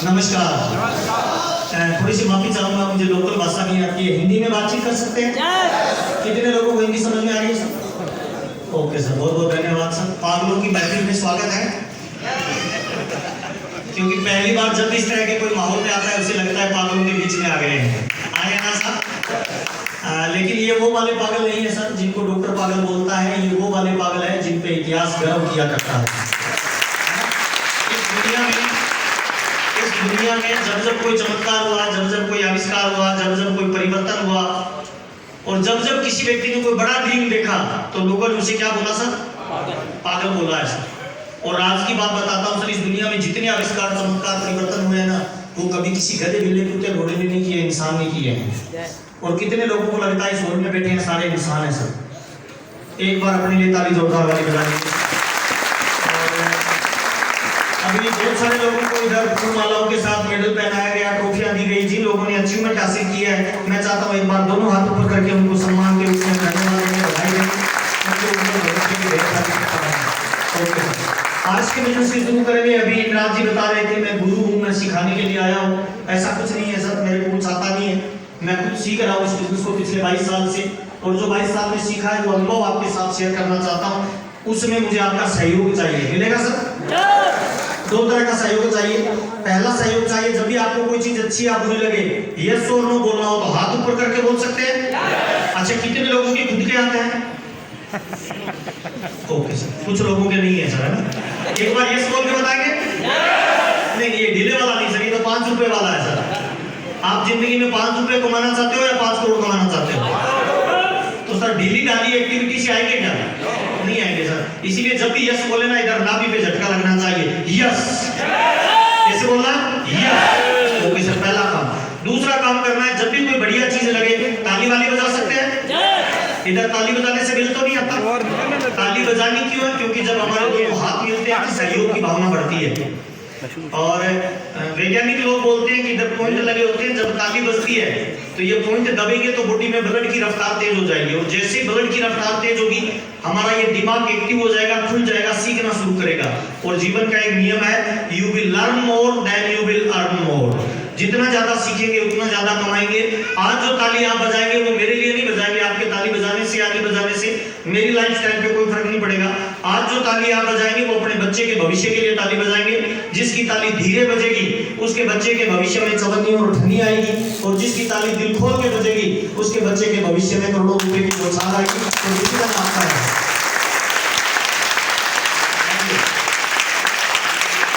नमस्कार। थोड़ी सी माफी चाहूंगा, मुझे लोकल भाषा नहीं आती है, हिंदी में बातचीत कर सकते हैं? कितने लोगों को हिंदी समझ में आ रही है सर? ओके सर, बहुत बहुत धन्यवाद सर। पागलों की महफिल में स्वागत है, क्योंकि पहली बार जब इस तरह के कोई माहौल में आता है उसे लगता है पागलों के बीच में आ गए हैं। आए ना सर? लेकिन ये वो वाले पागल नहीं है सर जिनको डॉक्टर पागल बोलता है, ये वो वाले पागल है जिन पे इतिहास गर्व किया करता है। इस दुनिया में जब जब कोई चमत्कार हुआ, जब जब कोई आविष्कार हुआ, जब जब कोई परिवर्तन हुआ, और जब जब किसी व्यक्ति ने कोई बड़ा ड्रीम देखा तो लोगों ने उसे क्या बोला सर? पागल बोला है सर। और आज की बात बताता हूँ सर, इस दुनिया में जितने आविष्कार, चमत्कार, परिवर्तन हुए हैं ना, वो कभी किसी गधे, बिल्ली, कुत्ते, घोड़े ने नहीं किए, इंसान ने किए हैं। और कितने लोगों को लगता है इस हॉल में बैठे हैं सारे इंसान हैं सर? एक बार अपने लिए ताली जोरदार वाली बजा दीजिए। अभी बहुत सारे लोगों को इधर फूलमालाओं के साथ मेडल पहनाया गया, ट्रॉफियां दी गई। जिन लोगों ने अचीवमेंट हासिल किया है, मैं चाहता हूं एक बार दोनों हाथ ऊपर करके उनको सम्मान के रूप में धन्यवाद देने, बधाई देने। आज के मिशन से शुरू करेंगे। अभी इमरान जी बता रहे थे मैं गुरु हूँ, मैं सिखाने के लिए आया हूँ। ऐसा कुछ नहीं है सर, मेरे को कुछ आता नहीं है, मैं खुद सीख रहा हूँ इस बिजनेस को पिछले 22 साल से। और जो 22 साल में सीखा है वो अनुभव आपके साथ शेयर करना चाहता हूँ। उसमें मुझे आपका सहयोग चाहिए, मिलेगा सर? दो तरह का सहयोग चाहिए। पहला सहयोग चाहिए, जब भी आपको कोई चीज अच्छी या बुरी लगे, यस और नो बोलना हो तो हाथ ऊपर करके बोल सकते हैं। अच्छा, कितने लोगों के खुद के आते हैं? ओके सर, कुछ लोगों के नहीं है सर, है ना? एक बार यस बोल के बताएंगे? नहीं, ये ढीले वाला नहीं सर, ये तो 5 रुपए वाला है सर। आप जिंदगी में 5 रुपए कमाना चाहते हो या 5 करोड़ कमाना चाहते हो? तो सर ढीली ढाली एक्टिविटी से आएंगे क्या? नहीं आएंगे सर। इसीलिए जब भी यस बोले ना, इधर नाभि पे झटका लगना चाहिए। यस, कैसे बोलना? यस। ओके सर, पहला काम। दूसरा काम करना है, जब भी कोई बढ़िया चीज लगे ताली वाली बजा सकते हैं। इधर ताली बजाने से बिल तो नहीं आता। ताली बजानी क्यों है? क्योंकि जब हमारे दोनों हाथ मिलते हैं तो सहयोग की भावना बढ़ती है। और वैज्ञानिक लोग बोलते हैं कि जब पॉइंट लगे होते हैं, जब ताली बजती है तो ये पॉइंट दबेंगे तो बॉडी में ब्लड की रफ्तार तेज हो जाएगी, और जैसे ब्लड की रफ्तार तेज होगी हमारा ये दिमाग एक्टिव हो जाएगा, खुल जाएगा, सीखना शुरू करेगा। और जीवन का एक नियम है, you will learn more than you will earn more. जितना ज्यादा सीखेंगे उतना ज्यादा कमाएंगे। आज जो ताली आप बजाएंगे वो मेरे लिए नहीं बजाएंगे, आपके ताली बजाने से, आगे बजाने से मेरी लाइफ स्टाइल पे कोई फर्क नहीं पड़ेगा। आज जो ताली आप बजाएंगे वो अपने बच्चे के भविष्य के लिए ताली बजाएंगे। जिसकी ताली धीरे बजेगी उसके बच्चे के भविष्य में चवन्नी और उठनी आएगी, और जिसकी ताली दिल खोल के बजेगी उसके बच्चे के भविष्य में करोड़ों रुपए की बौछार आएगी। तो डिसीजन आपका है।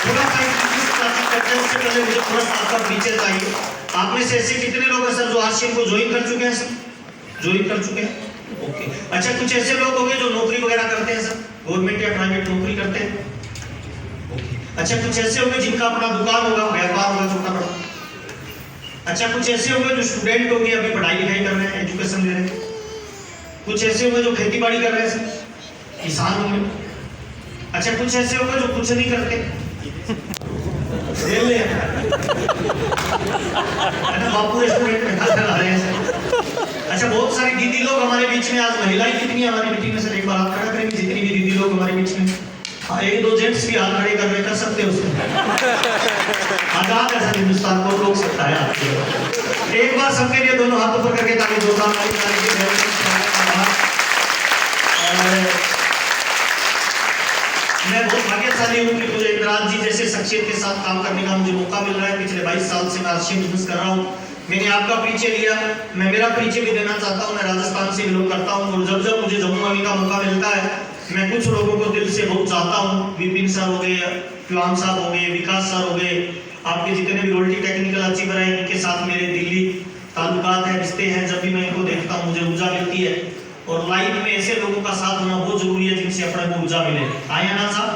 थोड़ा सा करते हैं, उससे पहले मुझे थोड़ा सा आपका परिचय चाहिए। आप में से ऐसे कितने लोग हैं सर जो आरसीएम को ज्वाइन कर चुके हैं सर? ज्वाइन कर चुके हैं, ओके। अच्छा, कुछ ऐसे लोग होंगे जो नौकरी वगैरह करते हैं सर, गवर्नमेंट या प्राइवेट नौकरी करते हैं, ओके। अच्छा, कुछ ऐसे होंगे जिनका अपना दुकान होगा, व्यापार होगा छोटा बड़ा। अच्छा, कुछ ऐसे होंगे जो स्टूडेंट होंगे, अभी पढ़ाई लिखाई कर रहे हैं, एजुकेशन ले रहे हैं। कुछ ऐसे होंगे जो खेती बाड़ी कर रहे हैं सर, किसान होंगे। अच्छा, कुछ ऐसे होंगे जो कुछ नहीं करते, ले बापू रेस्टोरेंट में खाना खा रहे हैं सर। अच्छा, बहुत सारी दीदी लोग हमारे बीच में, आज महिलाएं कितनी है हमारी मीटिंग में सर? एक बार हाथ खड़ा करेंगे जितनी भी दीदी लोग हमारे बीच में। हाँ, एक दो जेंट्स भी हाथ खड़े कर सकते हो उसमें। आजाद है सर हिंदुस्तान को, रोक सकता है आपको। एक बार सबके लिए दोनों हाथ ऊपर करके ताली जोरदार ताली। मैं बहुत भाग्यशाली हूँ कि मुझे इमरान जी जैसे शख्सियत के साथ काम करने का मुझे मौका मिल रहा है। पिछले 22 साल से मैं आरसीएम बिजनेस कर रहा हूँ। मैंने आपका परिचय लिया, मैं मेरा परिचय भी देना चाहता हूँ। मैं राजस्थान से बिलोंग करता हूँ, और जब जब मुझे जम्मू आने का मौका मिलता है मैं कुछ लोगों को दिल से बहुत चाहता हूँ। विपिन सर हो गए, प्लान साहब हो गए, विकास सर हो गए, आपके जितने भी रोल्टी टेक्निकल अचीवर हैं, इनके साथ मेरे दिल्ली ताल्लुकात हैं, रिश्ते हैं। जब भी मैं इनको देखता हूँ मुझे ऊर्जा मिलती है, और लाइफ में ऐसे लोगों का साथ होना बहुत जरूरी है जिनसे अपने को ऊर्जा मिले। आया ना साहब?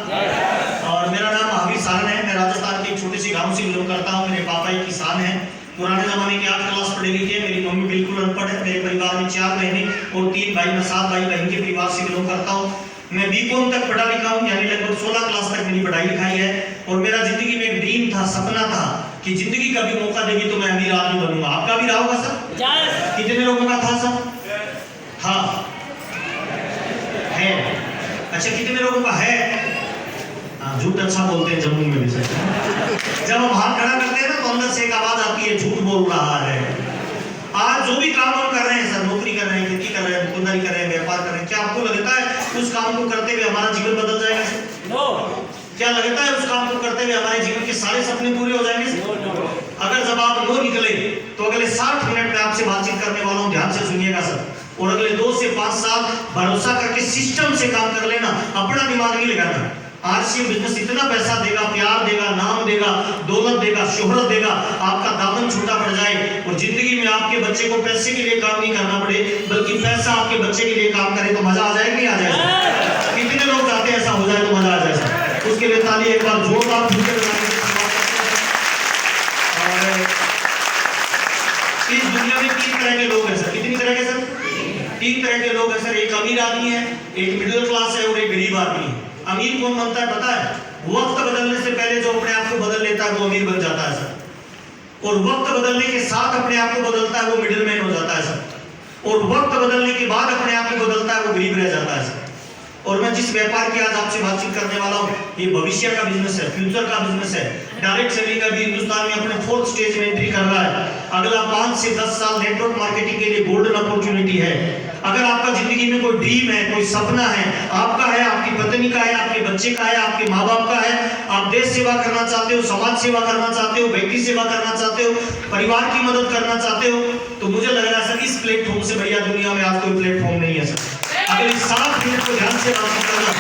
और मेरा नाम महावीर सारण है, मैं राजस्थान के एक छोटे से गांव से बिलोंग करता हूँ। मेरे पापा एक किसान हैं, पुराने जमाने के 8 क्लास पढ़े लिखे। मेरी मम्मी बिल्कुल अनपढ़ है। मेरे परिवार में 4 बहनें और 3 भाई, मैं 7 भाई बहन के परिवार से बिलोंग करता हूँ। मैं बीकॉम तक पढ़ा लिखा हूँ, यानी लगभग 16 क्लास तक मेरी पढ़ाई लिखाई है। और मेरा जिंदगी में एक ड्रीम था, सपना था कि जिंदगी का भी मौका देगी तो मैं अमीर आदमी बनूंगा। आपका भी रहा होगा सर? कितने लोगों का था सर? हाँ है। अच्छा, कितने लोगों का है? झूठ अच्छा बोलते हैं जम्मू में भी सर। जब हम हाथ खड़ा करते हैं कि ये झूठ बोल रहा है। आज जो भी काम हम कर रहे हैं सर, नौकरी कर रहे हैं, खेती कर रहे हैं, दुकानदारी कर रहे हैं, व्यापार कर रहे हैं, क्या आपको लगता है उस काम को करते हुए हमारा जीवन बदल जाएगा सर? नो। क्या लगता है उस काम को करते हुए हमारे जीवन के सारे सपने पूरे हो जाएंगे सर? नो। अगर जब आप नो निकले तो अगले 60 मिनट में आपसे बातचीत करने वाला हूं, ध्यान से सुनिएगा सर। और अगले 2 से 5 साल भरोसा करके सिस्टम से काम कर लेना, अपना दिमाग नहीं लगाना। आरसीएम बिजनेस इतना पैसा देगा, प्यार देगा, नाम देगा, दौलत देगा, शोहरत देगा, आपका दामन छोटा पड़ जाए और जिंदगी में आपके बच्चे को पैसे के लिए काम नहीं करना पड़े, बल्कि पैसा आपके बच्चे के लिए काम करे, तो मजा आ जाए कि नहीं आ जाए? कितने लोग चाहते हैं ऐसा हो जाए तो मजा आ जाए? उसके लिए ताली एक बार जोरदार और इस दुनिया में 3 तरह के लोग हैं सर। कितनी तरह के सर? 3 तरह के लोग हैं सर। एक अमीर आदमी है, एक मिडिल क्लास है और एक गरीब आदमी है। अमीर कौन बनता है पता है? वक्त बदलने से पहले जो अपने आप को बदल लेता है वो अमीर बन जाता है सर। और वक्त बदलने के साथ अपने आप को बदलता है वो मिडिल मैन हो जाता है सर। और वक्त बदलने के बाद अपने आप को बदलता है वो गरीब रह जाता है सर। और मैं जिस व्यापार की आज आपसे बातचीत करने वाला हूँ, ये भविष्य का बिजनेस है, फ्यूचर का बिजनेस है। डायरेक्ट सेलिंग का भी हिंदुस्तान में अपने 4th स्टेज में एंट्री कर रहा है। अगला 5 से 10 साल नेटवर्क मार्केटिंग के लिए गोल्डन अपॉर्चुनिटी है। अगर आपका जिंदगी में कोई ड्रीम है, कोई सपना है, आपका है, आपकी पत्नी का है, आपके बच्चे का है, आपके माँ बाप का है, आप देश सेवा करना चाहते हो, समाज सेवा करना चाहते हो, व्यक्ति सेवा करना चाहते हो, परिवार की मदद करना चाहते हो, तो मुझे लग रहा है सर इस प्लेटफॉर्म से बढ़िया दुनिया में आज कोई प्लेटफॉर्म नहीं है सर। अगर इस 7 मिनट को ध्यान से बात करना,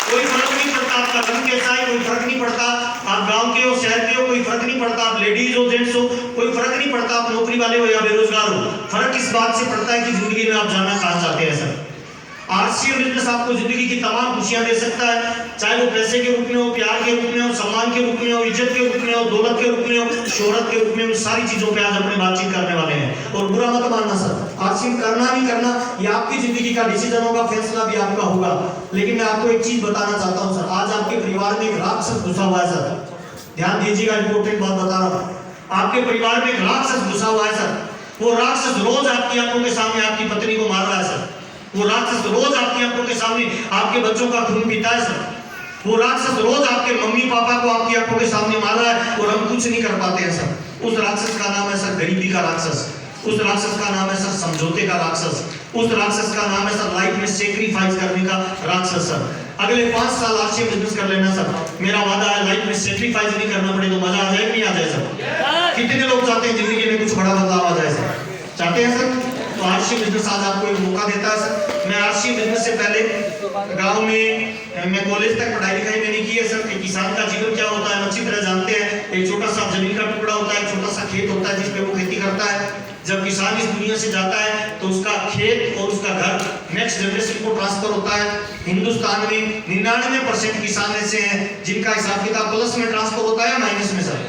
कोई फर्क नहीं पड़ता आपका रंग कैसा है, कोई फर्क नहीं पड़ता आप गांव के हो, शहर के हो, कोई फर्क नहीं पड़ता आप लेडीज हो, जेंट्स हो, कोई फर्क नहीं पड़ता आप नौकरी वाले हो या बेरोजगार हो। फर्क इस बात से पड़ता है कि जिंदगी में आप जानना कहां चाहते हैं सर। आरसीएम बिजनेस आपको जिंदगी की तमाम खुशियां दे सकता है, चाहे वो पैसे के रूप में हो, प्यार के रूप में हो, सम्मान के रूप में हो, इज्जत के रूप में हो, दौलत के रूप में हो, शोहरत के रूप में हो, सारी चीजों पे आज अपने बातचीत करने वाले हैं। और बुरा मत मानना सर, आरसीएम करना नहीं करना ये आपकी जिंदगी का डिसीजन होगा, फैसला भी आपका होगा। लेकिन मैं आपको एक चीज बताना चाहता हूँ सर, आज आपके परिवार में एक राक्षस घुसा हुआ है सर। ध्यान दीजिएगा, इंपॉर्टेंट बात बता रहा हूँ। आपके परिवार में एक राक्षस घुसा हुआ है सर। वो राक्षस रोज आपकी आंखों के सामने आपकी पत्नी को मार रहा है सर। वो राक्षस रोज आपकी आंखों के सामने आपके बच्चों का खून पीता है सर। वो राक्षस रोज आपके मम्मी पापा को आपकी आंखों के सामने मार रहा है और हम कुछ नहीं कर पाते हैं सर। उस राक्षस का नाम है सर गरीबी का राक्षस। उस राक्षस का नाम है सर समझौते का राक्षस। उस राक्षस का नाम है सर लाइफ में सेक्रीफाइस करने का राक्षस सर। अगले 5 साल आरसीएम बिजनेस कर लेना सर, मेरा वादा है लाइफ में सेक्रीफाइस नहीं करना पड़े तो मजा आ जाए नहीं आ जाए सर? कितने लोग चाहते हैं जिंदगी में कुछ बड़ा बदलाव आ जाए सर? चाहते हैं सर? तो आरसीएम बिजनेस आज आपको एक मौका देता है सर। मैं आरसीएम बिजनेस से पहले गांव में मैं कॉलेज तक पढ़ाई लिखाई मैंने की है सर। एक किसान का जीवन क्या होता है अच्छी तरह जानते हैं। एक छोटा सा जमीन का टुकड़ा होता है, एक छोटा सा खेत होता है जिसपे वो खेती करता है। जब किसान इस दुनिया से जाता है तो उसका खेत और उसका घर नेक्स्ट जनरेशन को ट्रांसफर होता है। हिंदुस्तान में 99% किसान ऐसे हैं जिनका हिसाब किताब प्लस में ट्रांसफर होता है या माइनस में सर?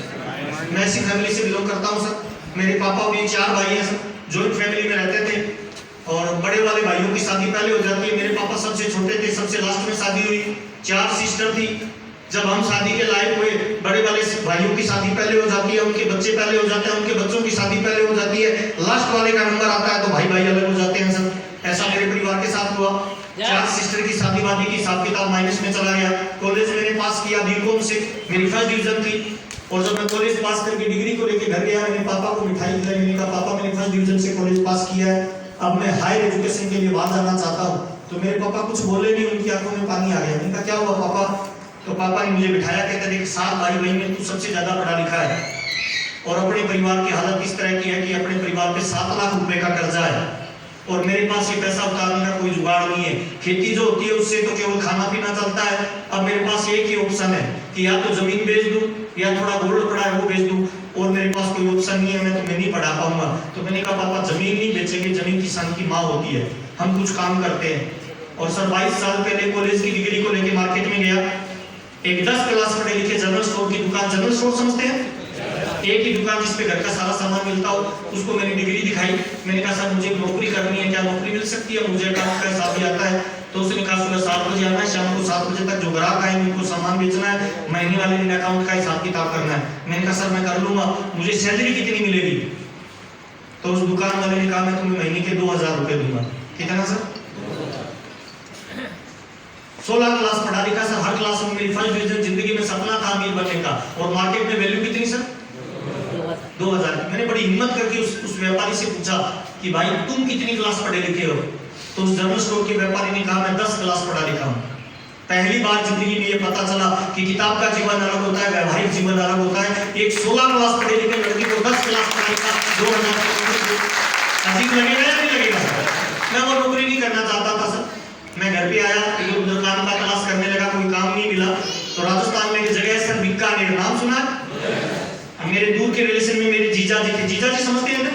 मैं ऐसी फैमिली से बिलोंग करता हूँ सर। मेरे पापा भी 4 भाई हैं सर, जॉइंट फैमिली में रहते थे और बड़े वाले भाइयों की शादी पहले हो जाती है। मेरे पापा सबसे छोटे थे, सबसे लास्ट में शादी हुई। 4 सिस्टर थी। जब हम शादी के लायक हुए, बड़े वाले भाइयों की शादी पहले हो जाती है, उनके बच्चे पहले हो जाते हैं, उनके बच्चों की शादी पहले हो जाती है, लास्ट वाले का नंबर आता है तो भाई भाई अलग हो जाते हैं सर। ऐसा मेरे परिवार के साथ हुआ। 4 सिस्टर की शादी वादी की हिसाब किताब माइनस में चला गया। कॉलेज मैंने पास किया बीकॉम से, मेरी फर्स्ट डिवीजन थी। और जब मैं कॉलेज पास करके डिग्री को लेके घर गया, मैंने पापा को मिठाई खिलाई। मैंने कहा पापा मैंने फर्स्ट डिवीजन से कॉलेज पास किया है, अब मैं हायर एजुकेशन के लिए बाहर जाना चाहता हूँ। तो मेरे पापा कुछ बोले नहीं, उनकी आंखों में पानी आ गया। मैंने कहा क्या हुआ पापा? तो पापा ने मुझे बिठाया, कहते देख 7 भाई बहन में तू सबसे ज्यादा पढ़ा लिखा है और अपने परिवार की हालत इस तरह की है कि अपने परिवार पे 7 लाख रुपए का कर्जा है और मेरे पास ये पैसा उतारने का कोई जुगाड़ नहीं है। खेती जो होती है उससे तो केवल खाना पीना चलता है। अब मेरे पास एक ही ऑप्शन है कि या तो जमीन बेच दूं या थोड़ा गोल्ड पड़ा है वो बेच दूं, और मेरे पास कोई ऑप्शन नहीं है, मैं तुम्हें नहीं पढ़ा पाऊंगा। तो मैंने कहा पापा जमीन नहीं बेचेंगे, जमीन किसान की माँ होती है, हम कुछ काम करते हैं। और सर 22 साल पहले कॉलेज की डिग्री को लेके मार्केट में गया। एक 10 क्लास पढ़े लिखे जनरल स्टोर की दुकान, जनरल स्टोर समझते हैं? एक ही दुकान जिसपे घर का सारा सामान मिलता हो, उसको मैंने डिग्री दिखाई। मैंने कहा सर मुझे नौकरी करनी है, क्या नौकरी मिल सकती है? मुझे अकाउंट का हिसाब भी आता है। तो उसने कहा सुबह 7 बजे आना है, शाम को 7 बजे तक जो ग्राहक आएंगे उनको सामान बेचना है, महीने वाले दिन अकाउंट का हिसाब किताब करना है। मैंने कहा सर मैं कर लूंगा, मुझे सैलरी कितनी मिलेगी? तो उस दुकान वाले ने कहा मैं तुम्हें महीने के 2000 रुपए दूंगा। कितना सर? 16 क्लास पढ़ा लिखा सर, हर क्लास में मेरी फर्स्ट डिवीजन। जिंदगी में सपना था अमीर बनने का और मार्केट में वैल्यू कितनी सर? 2000 की। मैंने बड़ी हिम्मत करके उस व्यापारी से पूछा कि भाई तुम कितनी क्लास पढ़े लिखे हो? तो उस जनरल स्टोर के व्यापारी ने कहा मैं 10 क्लास पढ़ा लिखा हूँ। पहली बार जिंदगी में ये पता चला कि किताब का जीवन अलग होता है, वैवाहिक जीवन अलग होता है। एक 16 क्लास पढ़े लिखे लड़की को 10 क्लास पढ़ा लिखा 2000 अजीब लगेगा या नहीं लगेगा? मैं वो नौकरी नहीं करना चाहता था सर। मैं घर पे आया, इधर उधर काम का तलाश करने लगा, कोई काम नहीं मिला। तो राजस्थान में एक जगह है सर, बीकानेर, नाम सुना? मेरे दूर के रिलेशन में मेरे जीजा जी थे। जीजा जी समझते हैं ना?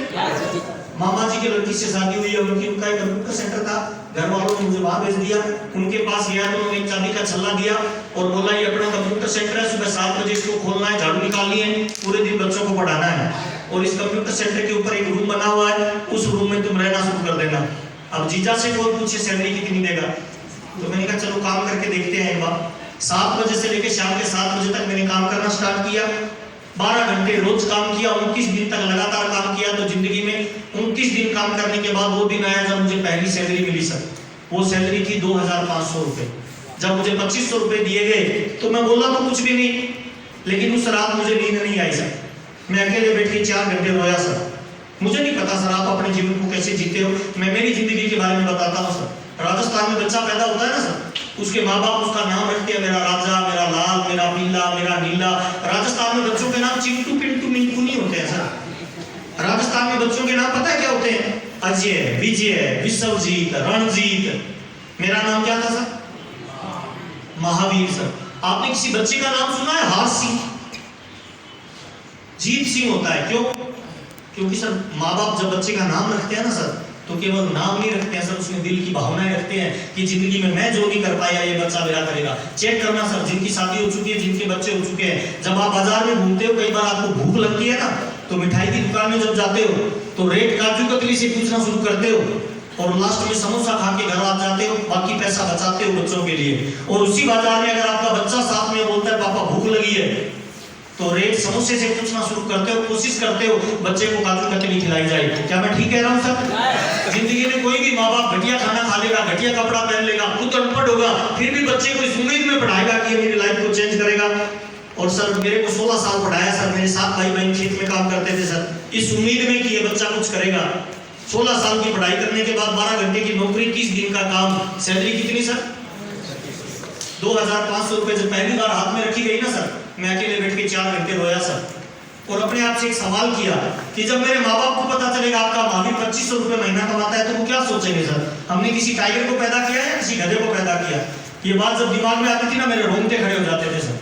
मामा जी की लड़की से शादी हुई है, उनकी उनका एक कंप्यूटर सेंटर था। घर वालों ने मुझे वहां भेज दिया। उनके पास गया तो उन्होंने एक चाबी का छल्ला दिया और बोला ये अपना कंप्यूटर सेंटर है, सुबह 7 बजे इसको खोलना है, झाड़ू निकालनी है, पूरे दिन बच्चों को पढ़ाना है और इस कंप्यूटर सेंटर के ऊपर एक रूम बना हुआ है, उस रूम में तुम रहना शुरू कर देना। अब जीजा से कौन पूछे सैलरी कितनी देगा? तो मैंने कहा चलो काम करके देखते हैं एक बार। 7 बजे से लेकर शाम के 7 बजे तक मैंने काम करना स्टार्ट किया। 12 घंटे रोज काम किया, 29 दिन तक लगातार काम किया। तो जिंदगी में 29 दिन काम करने के बाद वो दिन आया जब मुझे पहली सैलरी मिली सर। वो सैलरी थी 2500 रुपए। जब मुझे 2500 रुपए दिए गए तो मैं बोला तो कुछ भी नहीं, लेकिन उस रात मुझे नींद नहीं आई सर। मैं अकेले बैठ के 4 घंटे रोया सर। मुझे नहीं पता सर आप अपने जीवन को कैसे जीते हो, मैं मेरी जिंदगी के बारे में बताता हूँ सर। राजस्थान में बच्चा पैदा होता है ना सर, उसके माँ बाप उसका नाम रखते हैं, मेरा राजा, मेरा लाल, मेरा पीला, मेरा नीला। राजस्थान में बच्चों के नाम चिंटू पिंटू मिंटू नहीं होते हैं सर। राजस्थान में बच्चों के नाम पता है क्या होते हैं? अजय, विजय, विश्वजीत, रणजीत। मेरा नाम क्या था सर? महावीर सर। आपने किसी बच्चे का नाम सुना है? हार सिंह, जीत सिंह होता है। क्यों? क्योंकि सर माँ बाप जब बच्चे का नाम रखते हैं ना सर, तो केवल नाम नहीं रखते हैं सर, उसमें दिल की भावनाएं रखते हैं कि जिंदगी में मैं जो नहीं कर पाया ये बच्चा मेरा करेगा। चेक करना सर, जिनकी शादी हो चुकी है, जिनके बच्चे हो चुके हैं, जब आप बाजार में घूमते हो, कई बार आपको भूख लगती है ना, तो मिठाई की दुकान में जब जाते हो तो रेट काजू कतली से पूछना शुरू करते हो और लास्ट में समोसा खा के घर आ जाते हो, बाकी पैसा बचाते हो बच्चों के लिए। और उसी बाजार में अगर आपका बच्चा साथ में बोलता है पापा भूख लगी है, तो रेट समोसे से पूछना शुरू करते हो, कोशिश करते हो बच्चे को काजू कतली खिलाई जाए। क्या मैं ठीक कह रहा हूँ सर? जिंदगी में कोई भी माँ बाप घटिया खाना खा लेगा, घटिया कपड़ा पहन लेगा, खुद अनपढ़ होगा, फिर भी बच्चे को इस उम्मीद में पढ़ाएगा कि मेरी लाइफ को चेंज करेगा। और सर मेरे को 16 साल पढ़ाया सर, मेरे 7 भाई बहन खेत में काम करते थे सर, इस उम्मीद में कि ये बच्चा कुछ करेगा। 16 साल की पढ़ाई करने के बाद 12 घंटे की नौकरी, 30 दिन का काम, सैलरी कितनी सर? 2500 रुपए। जब पहली बार हाथ में रखी गई ना सर, मैं अकेले बैठ के 4 घंटे रोया सर और अपने आप से एक सवाल किया कि जब मेरे माँ बाप को पता चलेगा आपका महावीर 2500 रुपए महीना कमाता है तो वो क्या सोचेंगे सर? हमने किसी टाइगर को पैदा किया या किसी गधे को पैदा किया? ये बात जब दिमाग में आती थी ना, मेरे रोंगटे खड़े हो जाते थे सर।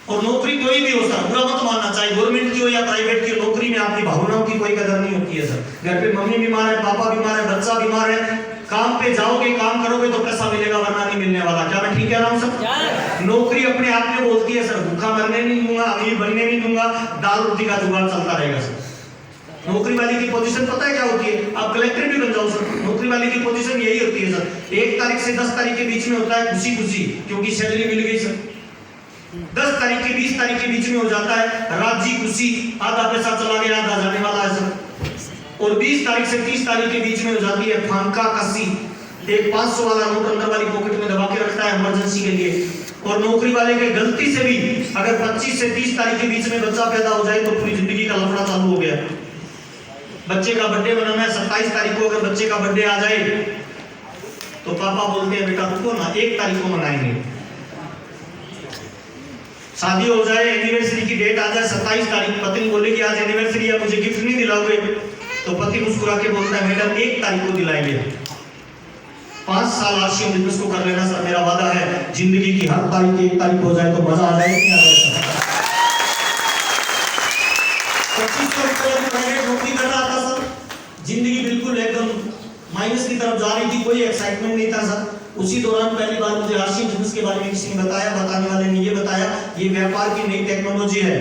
और नौकरी कोई भी हो सर, बुरा मत मानना, चाहे गवर्नमेंट की हो या प्राइवेट की, नौकरी में आपकी भावनाओं की कोई कदर नहीं होती है सर। घर पे मम्मी बीमार है, पापा बीमार है, बच्चा बीमार है, काम पे जाओगे, काम करोगे तो पैसा मिलेगा, वरना नहीं मिलने वाला। क्या मैं ठीक कह रहा हूँ सर? नौकरी अपने आप में बोलती है सर, भूखा मरने नहीं दूंगा, अमीर बनने नहीं दूंगा, दाल रोटी का जुगाड़ चलता रहेगा सर। नौकरी वाली की पोजीशन पता है क्या होती है? आप कलेक्टर भी बन जाओ सर, नौकरी वाली की पोजीशन यही होती है सर। 1 तारीख से 10 तारीख के बीच में होता है खुशी खुशी, क्योंकि सैलरी मिल गई सर। 10 तारीख के 20 तारीख के बीच में हो जाता है राजी खुशी, आधा पैसा चला गया, आधा जाने वाला है सर। और 20 तारीख से 30 तारीख के बीच में हो जाती है फांका कसी, एक 500 वाला नोट अंदर वाली पॉकेट में दबा के रखता है इमरजेंसी के लिए। और नौकरी वाले के गलती से भी अगर 25 से 30 तारीख के बीच में बच्चा पैदा हो जाए तो पूरी जिंदगी का लफड़ा चालू हो गया। बच्चे का बर्थडे मनाना है, 27 तारीख को अगर बच्चे का बर्थडे आ जाए तो पापा बोलते हैं बेटा रुको ना, 1 तारीख को मनाएंगे। शादी हो जाए, एनिवर्सरी की डेट आ जाए 27 तारीख, पत्नी बोले कि आज एनिवर्सरी है, मुझे गिफ्ट नहीं दिलाओगे, तो पति मुस्कुरा के बोलता है मैडम 1 तारीख को दिलाएंगे। 5 साल आरसीएम बिजनेस को कर लेना सर, मेरा वादा है जिंदगी की हर तारीख 1 तारीख हो जाए तो मजा आ जाए, नहीं आ जाए। 2500 रुपए में प्राइवेट नौकरी कर रहा था सर, जिंदगी बिल्कुल एकदम माइनस की तरफ जा रही थी, कोई एक्साइटमेंट नहीं था सर। उसी दौरान पहली बार मुझे आरसीएम बिजनेस के बारे में किसी ने बताया, बताने वाले ने ये बताया ये व्यापार की नई टेक्नोलॉजी है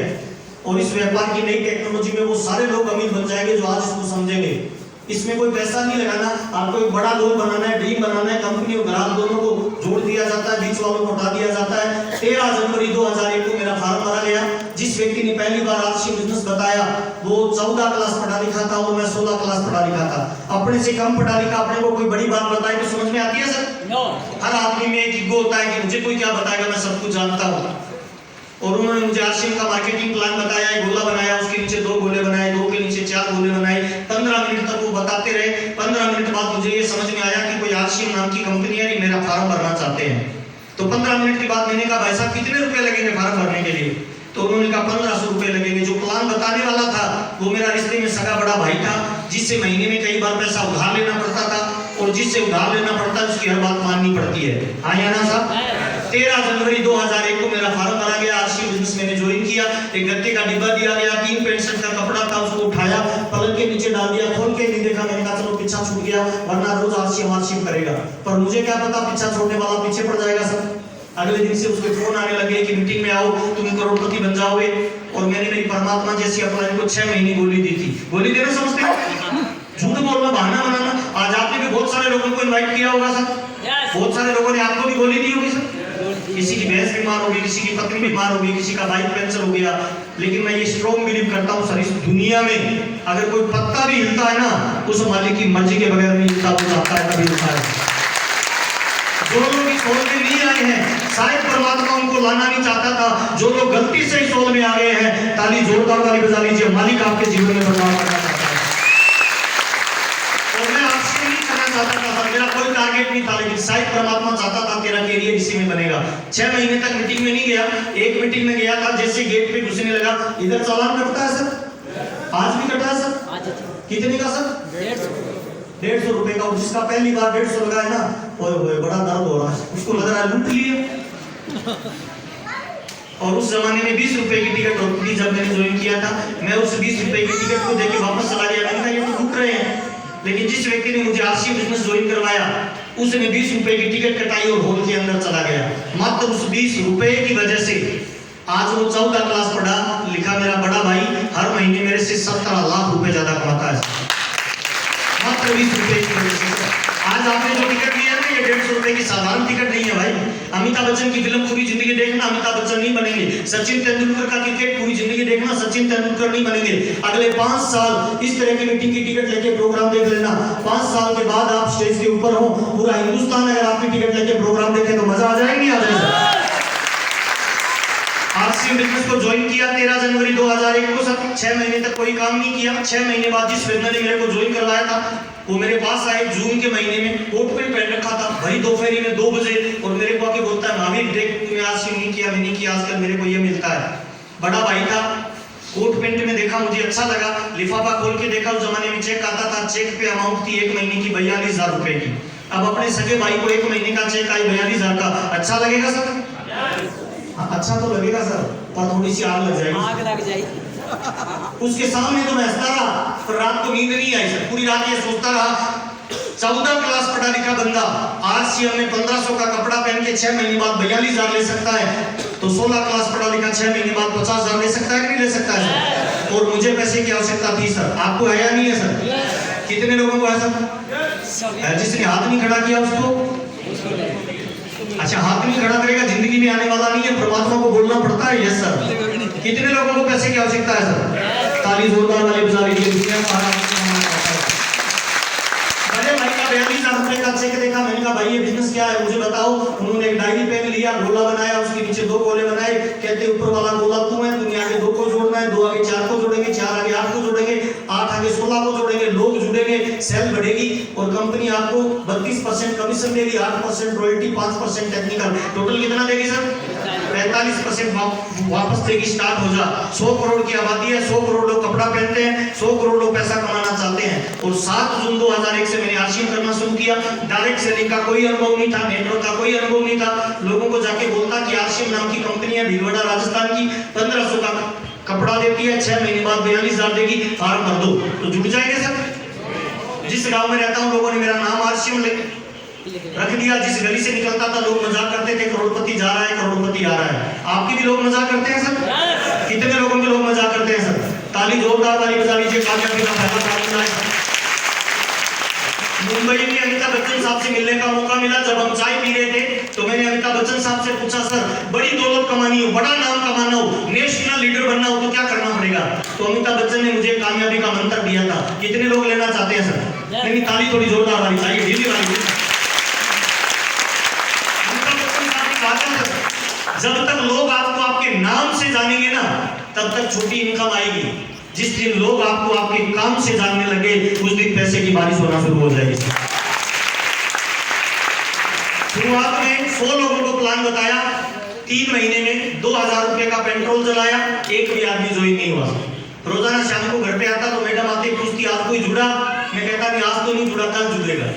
और इस व्यापार की नई टेक्नोलॉजी में वो सारे लोग अमीर बन जाएंगे जो आज इसको समझेंगे। इसमें कोई पैसा नहीं लगाना, आपको एक बड़ा लोन बनाना है, ड्रीम बनाना है, कंपनी और ग्राहक दोनों को जोड़ दिया जाता है, बीच वालों को हटा दिया जाता है। 13 जनवरी 2001 को मेरा फार्म भरा गया। जिस व्यक्ति ने पहली बार आरसीएम बिजनेस बताया वो 14 क्लास पढ़ा लिखा था और मैं 16 क्लास पढ़ा लिखा था। अपने से कम पढ़ा लिखा अपने को कोई बड़ी बात बताए तो समझ में आती है सर? हर आदमी में एक ईगो होता है कि मुझे कोई क्या बताएगा, मैं सब कुछ जानता हूँ। और उन्होंने मुझे आरसीएम का मार्केटिंग प्लान बताया, एक गोला बनाया नाम की कंपनी है, मेरा फॉर्म भरना चाहते हैं। तो 15 मिनट के बाद मैंने कहा भाई साहब कितने रुपए लगेंगे फॉर्म भरने के लिए? तो उन्होंने कहा 1500 रुपए लगेंगे। जो प्लान बताने वाला था वो मेरा रिश्ते में सगा बड़ा भाई था, जिससे महीने में कई बार पैसा उधार लेना पड़ता था, और जिससे उधार लेना पड़ता है उसकी हर बात माननी पड़ती है। हाँ या ना साहब? 13 जनवरी 2001 को मेरा फॉर्म भरा गया, आरसी बिजनेस मैंने ज्वाइन किया। एक गत्ते का डिब्बा दिया गया, 3 पैंट शर्ट का कपड़ा था, उसको उठाया, पलंग के नीचे डाल दिया, खोल के नहीं देखा। मैंने कहा चलो पीछा छूट गया, वरना रोज आरसी करेगा। पर मुझे क्या पता पीछा छोड़ने वाला पीछे पड़ जाएगा सर। अगले दिन से उसके फोन आने लगे कि मीटिंग में आओ, तुम करोड़पति बन जाओगे। और मैंने मेरी परमात्मा जैसी अपना को 6 महीने गोली दी थी। गोली देना समझते हो? झूठ बोलना, बहाना बनाना। आज आपने भी बहुत सारे लोगों को इनवाइट किया होगा सर, बहुत सारे लोगों ने आपको भी गोली दी होगी सर। किसी की भैंस बीमार होगी, किसी की पत्नी बीमार होगी, किसी का बाइक पंचर हो गया। लेकिन मैं ये स्ट्रॉन्ग बिलीव करता हूँ सर, इस दुनिया में अगर कोई पत्ता भी हिलता है ना, उस मालिक की मर्जी के बगैर नहीं हिलता, वो जाता है कभी हिलता है। जो लोग इस सोल में नहीं आए हैं, शायद परमात्मा उनको लाना नहीं चाहता था। जो लोग गलती से इस सोल में आ गए हैं, ताली जोरदार वाली बजा लीजिए, मालिक आपके जीवन में बदलाव करना चाहता है। और मैं आपसे नहीं करना चाहता था, मेरा कोई टारगेट नहीं था, लेकिन शायद परमात्मा चाहता था तेरा कैरियर इसी में बनेगा। 6 महीने तक मीटिंग में नहीं गया। एक मीटिंग में गया था, जैसे गेट पे घुसने लगा, इधर चालान कटता है सर, आज भी कटा है सर। कितने का सर? 150 रुपए का। जिसका पहली बार 150 लगा है ना, ओए बड़ा दर्द हो रहा है, उसको लग रहा है लूट लिए। और उस जमाने में 20 रुपए की टिकट होती थी जब मैंने ज्वाइन किया था। मैं उस 20 रुपए की टिकट को देके वापस चला गया। मैंने कहा ये तो लूट रहे हैं। लेकिन जिस व्यक्ति ने मुझे आरसी बिजनेस ज्वाइन करवाया, उसने 20 रुपए की टिकट कटाई और हॉल के अंदर चला गया। मात्र उस 20 रुपए की वजह से आज वो 14 क्लास पढ़ा लिखा मेरा बड़ा भाई हर महीने मेरे से 17 लाख रुपए ज्यादा कमाता है, मात्र 20 रुपए की वजह से। आज आपने जो टिकट लिया ना, ये 150 रुपए की साधारण टिकट नहीं है भाई। अमिताभ बच्चन की फिल्म पूरी जिंदगी देखना, अमिताभ बच्चन नहीं बनेंगे। सचिन तेंदुलकर का क्रिकेट पूरी जिंदगी देखना, सचिन तेंदुलकर नहीं बनेंगे। अगले 5 साल इस तरह की मीटिंग की टिकट लेके प्रोग्राम देख लेना। 5 साल के बाद आप स्टेज के ऊपर हो, पूरा हिंदुस्तान अगर आपकी टिकट लेके प्रोग्राम देखे तो मजा आ जाएगा, नहीं आ जाएगा? आरसी बिजनेस को ज्वाइन किया 13 जनवरी 2001 को सर। 6 महीने तक कोई काम नहीं किया। 6 महीने बाद जिस बंदे ने मेरे को ज्वाइन करवाया था, वो मेरे पास आए जून के महीने में, कोट पैंट पहन रखा था, भरी दोपहरी में 2 बजे, और मेरे को आके बोलता है महावीर देख तूने आज से नहीं किया, मैं नहीं किया, आजकल मेरे को ये मिलता है। बड़ा भाई था, कोट पैंट में देखा, मुझे अच्छा लगा, लिफाफा खोल के देखा, उस जमाने में चेक आता था। चेक पे अमाउंट थी 1 महीने की 42,000 रुपए की। अब अपने सगे भाई को 1 महीने का चेक आई 42,000 का, अच्छा लगेगा सर? अच्छा तो लगेगा सर, पर थोड़ी सी आग लग जाएगी। उसके सामने तो मैं हंसता रहा, पर रात को नींद नहीं आई सर। पूरी रात ये सोचता रहा, 14 क्लास पढ़ा लिखा बंदा आरसीएम में 1500 का कपड़ा पहन के 6 महीने बाद 42,000 ले सकता है, तो 16 क्लास पढ़ा लिखा 6 महीने बाद 50,000 ले सकता है कि नहीं ले सकता है? और मुझे पैसे की आवश्यकता थी सर। आपको है या नहीं है सर? कितने लोगों को है सर? जिसने हाथ नहीं खड़ा किया उसको? अच्छा, हाथ नहीं खड़ा करेगा जिंदगी में आने वाला नहीं है, परमात्मा को बोलना पड़ता है। Yes sir. कितने लोगों को पैसे की आवश्यकता है सर? ताली जोरदार वाली बजा लीजिए। बड़े भाई का 42,000 रुपए का चेक देखा, मैंने कहा भाई ये बिजनेस क्या है मुझे बताओ। उन्होंने एक डायरी पेन लिया, गोला बनाया, उसके नीचे 2 गोले बनाए, कहते ऊपर वाला गोला तू है, दुनिया के 2 को जोड़ना है, 2 आगे 4 को जोड़ेंगे, 4 आगे 8 को जोड़ेंगे, 8 आगे 16 को जोड़ेंगे, लोग जुड़ेंगे, सेल बढ़ेगी, और कंपनी आपको 32% कमीशन देगी, 8% रॉयल्टी, 5% टेक्निकल। टोटल कितना देगी सर? 45% वापस देगी। स्टार्ट हो जा। 100 करोड़ की आबादी है, 100 करोड़ लोग कपड़ा पहनते हैं, 100 करोड़ लोग पैसा कमाना चाहते हैं। और 7 जून 2001 से मैंने आरसी करना शुरू किया। डायरेक्ट सेलिंग का कोई अनुभव नहीं था, नेटवर्क का कोई अनुभव नहीं था। लोगों को जाके बोलता कि आरसी नाम की कंपनी है भीलवाड़ा राजस्थान की, 1500 का कपड़ा देती है, 6 महीने बाद 42,000 देगी, फॉर्म भर दो, तो जुड़ जाएंगे सर। जिस गांव में रहता हूं लोगों ने मेरा नाम आरसी रख दिया। जिस गली से निकलता था लोग मजाक करते थे, करोड़पति जा रहा है, करोड़पति आ रहा है। आपके भी लोग मजाक करते हैं सर? कितने लोगों के लोग मजाक करते हैं सर? ताली जोरदार वाली बजा लीजिए। कामयाबी का पहला कारण है। मुंबई में अमिताभ बच्चन साहब से मिलने का मौका मिला। जब हम चाय पी रहे थे तो मैंने अमिताभ बच्चन साहब से पूछा, सर बड़ी दौलत कमानी हो, बड़ा नाम कमाना हो, नेशनल लीडर बनना हो तो क्या करना पड़ेगा? तो अमिताभ बच्चन ने मुझे कामयाबी का मंत्र दिया था। कितने लोग लेना चाहते हैं सर? नहीं, ताली थोड़ी जोरदार वाली चाहिए, ढीली वाली। जब तक लोग आपको आपके नाम से जानेंगे ना, तब तक छोटी इनकम आएगी। जिस दिन लोग आपको आपके काम से जानने लगे, उस दिन पैसे की बारिश होना शुरू हो जाएगी। बताया 3 महीने में 2000 रुपए का पेट्रोल जलाया, एक भी आदमी ज्वाइन नहीं हुआ। रोजाना शाम को घर पे आता तो मैडम आती पूछती आज कोई जुड़ा, मैं कहता नहीं आज तो नहीं जुड़ा, कल जुड़ेगा।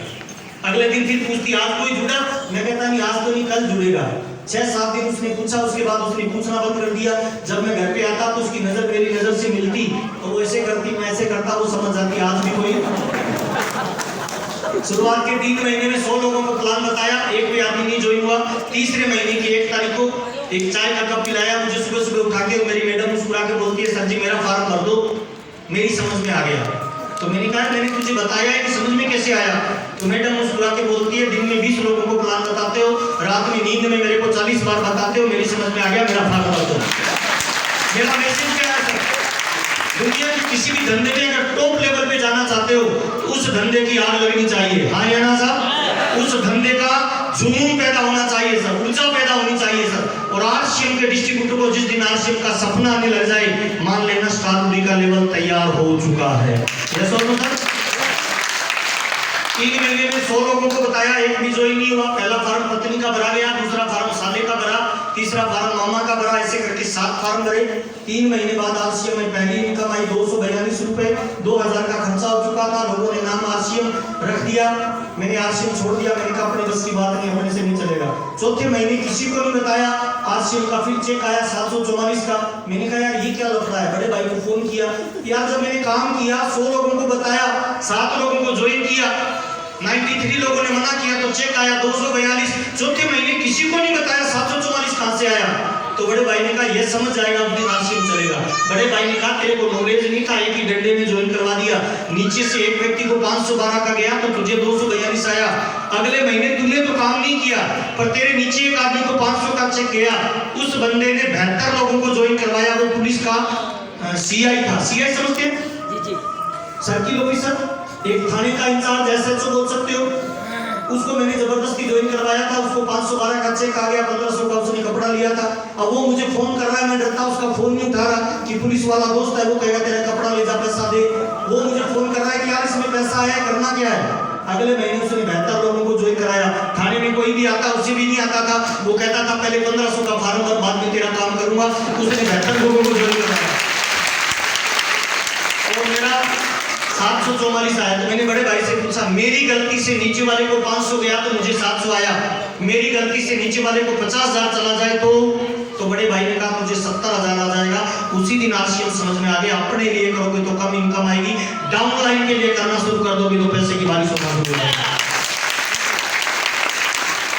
अगले दिन फिर पूछती आज कोई जुड़ा, मैं कहता नहीं आज तो नहीं, कल जुड़ेगा। 6-7 दिन उसने पूछा, उसके बाद उसने पूछना बंद कर दिया। जब मैं घर पे आता तो उसकी नजर मेरी नजर से मिलती तो वो ऐसे करती, मैं ऐसे करता, वो समझ जाती आज भी कोई। शुरुआत के 3 महीने में 100 लोगों को प्लान बताया, एक भी आदमी नहीं ज्वाइन हुआ। तीसरे महीने की 1 तारीख को एक चाय का कप पिलाया मुझे, सुबह सुबह उठा के मेरी मैडम मुस्कुरा के बोलती है सर जी मेरा फॉर्म भर दो, मेरी समझ में आ गया। तो मैंने कहा मैंने तुझे बताया है कि समझ में कैसे आया? तो मैडम मुस्कुरा के बोलती है दिन में 20 लोगों को प्लान बताते हो, रात में नींद में मेरे को 40 बार बताते हो, मेरी समझ में आ गया, मेरा फॉर्म भर दो। मेरा मैसेज क्या है? दुनिया के किसी भी धंधे में अगर टॉप लेवल पे जाना चाहते हो तो उस धंधे की आग लगनी चाहिए। हाँ या ना साहब? उस धंधे का जुनून पैदा होना चाहिए सर, ऊर्जा पैदा होनी चाहिए सर। और आरसीएम के डिस्ट्रीब्यूटर को जिस दिन आरसीएम का सपना आने लग जाए, मान लेना स्ट्रॉबेरी का लेवल तैयार हो चुका है। यस और नो सर? 3 महीने में 100 लोगों को बताया, एक भी ज्वाइन नहीं हुआ। पहला फॉर्म पत्नी का भरा गया, दूसरा फॉर्म साले का भरा, तीसरा फॉर्म मामा का भरा, ऐसे करके 7 फॉर्म भरे। 3 महीने बाद आरसीएम में पहली इनकम आई 242 रुपए, 2000 का खर्चा हो चुका था। लोगों ने नाम आरसीएम रख दिया, मैंने आरसीएम छोड़ दिया, मैंने कहा अपने बस की बात नहीं, अपने से नहीं चलेगा। चौथे महीने किसी को नहीं बताया, आरसीएम का फिर चेक आया 744 का। मैंने कहा यार ये क्या लफड़ा है? बड़े भाई को फोन किया, यार जब मैंने काम किया 100 लोगों को बताया, 7 लोगों को ज्वाइन किया, 93 लोगों ने मना किया तो चेक आया 242। चौथे महीने किसी को नहीं बताया, 744 कहां से आया? तो बड़े भाई ने कहा ये समझ जाएगा उस दिन आरसीएम चलेगा। बड़े भाई ने कहा तेरे को नॉलेज नहीं था, एक ही डंडे में ज्वाइन करवा दिया। नीचे से एक व्यक्ति को 512 का गया तो तुझे 242 आया। अगले महीने तूने तो काम नहीं किया पर तेरे नीचे एक आदमी को 500 का चेक गया, उस बंदे ने 72 लोगों को ज्वाइन करवाया। वो पुलिस का सीआई था। सीआई समझते हैं? जी जी। सर्किल ऑफिसर, एक थाने का इंचार्ज, एसएचओ बोल सकते हो। उसको मैंने जबरदस्ती ज्वाइन करवाया था, उसको 512 का चेक आ गया, 1500 का उसने कपड़ा लिया था। अब वो मुझे फोन कर रहा है, मैं डरता उसका फोन नहीं उठा रहा कि पुलिस वाला दोस्त है, वो कहेगा तेरा कपड़ा ले जा, पैसा दे। वो मुझे फोन कर रहा है कि यार इसमें पैसा आया, करना क्या है? अगले महीने उसने 72 लोगों को ज्वाइन कराया। थाने में कोई भी आता, उसे भी नहीं आता था, वो कहता था पहले 1500 का फॉर्म भर, बाद में तेरा काम करूंगा। उसने 72 लोगों को ज्वाइन कराया और मेरा 744 आया। तो मैंने बड़े भाई से पूछा, मेरी गलती से नीचे वाले को 500 गया तो मुझे 700 आया, मेरी गलती से नीचे वाले को 50,000 चला जाए तो बड़े भाई ने कहा मुझे 70,000 आ जाएगा। उसी दिन आरसीएम समझ में आ गया, अपने लिए करोगे तो कम इनकम आएगी, डाउनलाइन के लिए करना शुरू कर दोगे तो पैसे की बारिश होना शुरू हो जाएगी।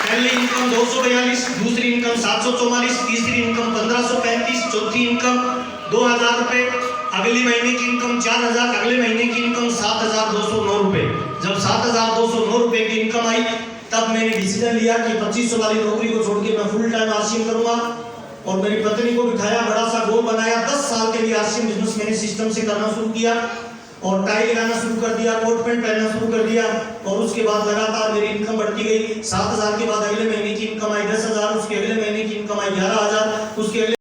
पहली इनकम 242, दूसरी इनकम 744, तीसरी इनकम 1535, चौथी इनकम 2000 रुपए, अगले महीने की इनकम 4000, अगले महीने की इनकम 7209 रुपए। जब 7209 रुपए की इनकम आई तब मैंने डिसीजन लिया कि 2500 वाली नौकरी को छोड़ के मैं फुल टाइम आरसीएम करूंगा। और मेरी पत्नी को बिठाया, बड़ा सा गोल बनाया, 10 साल के लिए आरसीएम बिजनेस मैंने सिस्टम से करना शुरू किया और टाई लगाना शुरू कर दिया, कोट पैंट पहनना शुरू कर दिया। और उसके बाद लगातार मेरी इनकम बढ़ती गई। 7000 के बाद अगले महीने की इनकम आई 10,000, उसके अगले महीने की इनकम आई 11,000, उसके अगले